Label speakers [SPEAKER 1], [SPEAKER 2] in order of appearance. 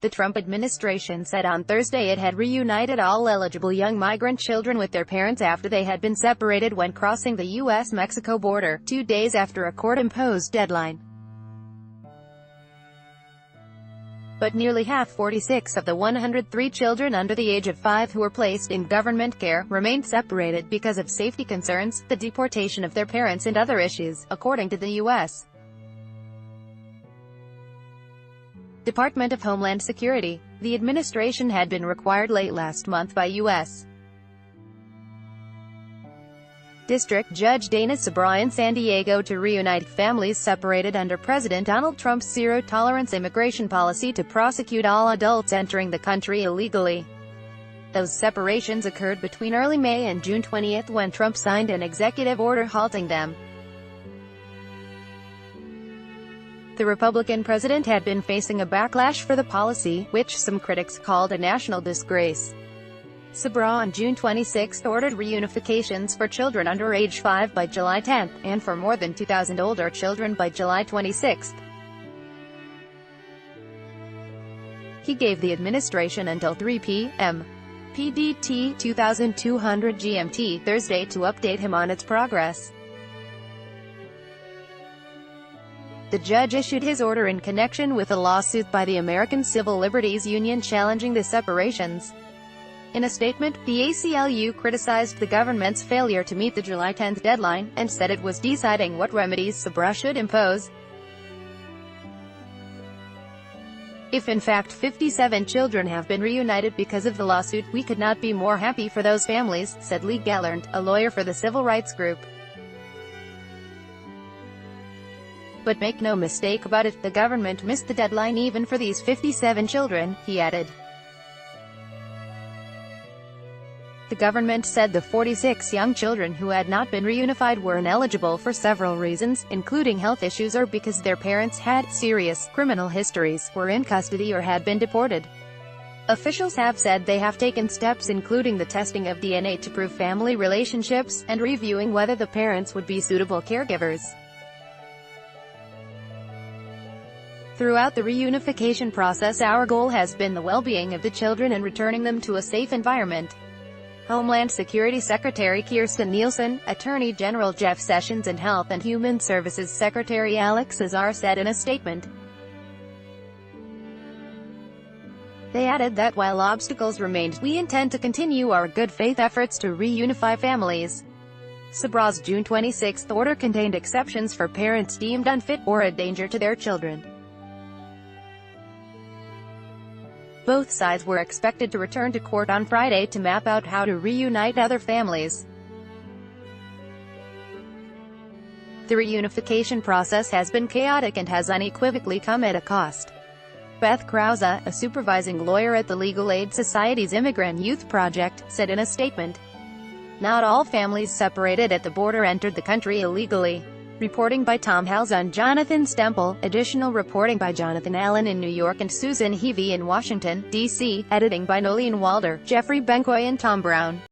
[SPEAKER 1] The Trump administration said on Thursday it had reunited all eligible young migrant children with their parents after they had been separated when crossing the U.S.-Mexico border, 2 days after a court-imposed deadline. But nearly half, 46 of the 103 children under the age of 5 who were placed in government care, remained separated because of safety concerns, the deportation of their parents and other issues, according to the U.S. Department of Homeland Security. The administration had been required late last month by U.S. District Judge Dana Sabra in San Diego to reunite families separated under President Donald Trump's zero-tolerance immigration policy to prosecute all adults entering the country illegally. Those separations occurred between early May and June 20 when Trump signed an executive order halting them. The Republican president had been facing a backlash for the policy, which some critics called a national disgrace. Sabra on June 26 ordered reunifications for children under age 5 by July 10, and for more than 2,000 older children by July 26. He gave the administration until 3 p.m. PDT 2200 GMT Thursday to update him on its progress. The judge issued his order in connection with a lawsuit by the American Civil Liberties Union challenging the separations. In a statement, the ACLU criticized the government's failure to meet the July 10 deadline, and said it was deciding what remedies Sabra should impose. If in fact 57 children have been reunited because of the lawsuit, we could not be more happy for those families, said Lee Gallant, a lawyer for the civil rights group. But make no mistake about it, the government missed the deadline even for these 57 children, he added. The government said the 46 young children who had not been reunified were ineligible for several reasons, including health issues or because their parents had serious criminal histories, were in custody or had been deported. Officials have said they have taken steps including the testing of DNA to prove family relationships, and reviewing whether the parents would be suitable caregivers. Throughout the reunification process, our goal has been the well-being of the children and returning them to a safe environment. Homeland Security Secretary Kirstjen Nielsen, Attorney General Jeff Sessions and Health and Human Services Secretary Alex Azar said in a statement. They added that while obstacles remained, we intend to continue our good faith efforts to reunify families. Sabra's June 26 order contained exceptions for parents deemed unfit or a danger to their children. Both sides were expected to return to court on Friday to map out how to reunite other families. The reunification process has been chaotic and has unequivocally come at a cost. Beth Krause, a supervising lawyer at the Legal Aid Society's Immigrant Youth Project, said in a statement, "Not all families separated at the border entered the country illegally." Reporting by Tom Hals and Jonathan Stemple, additional reporting by Jonathan Allen in New York and Susan Heavey in Washington, D.C., editing by Nolene Walder, Jeffrey Benkoy and Tom Brown.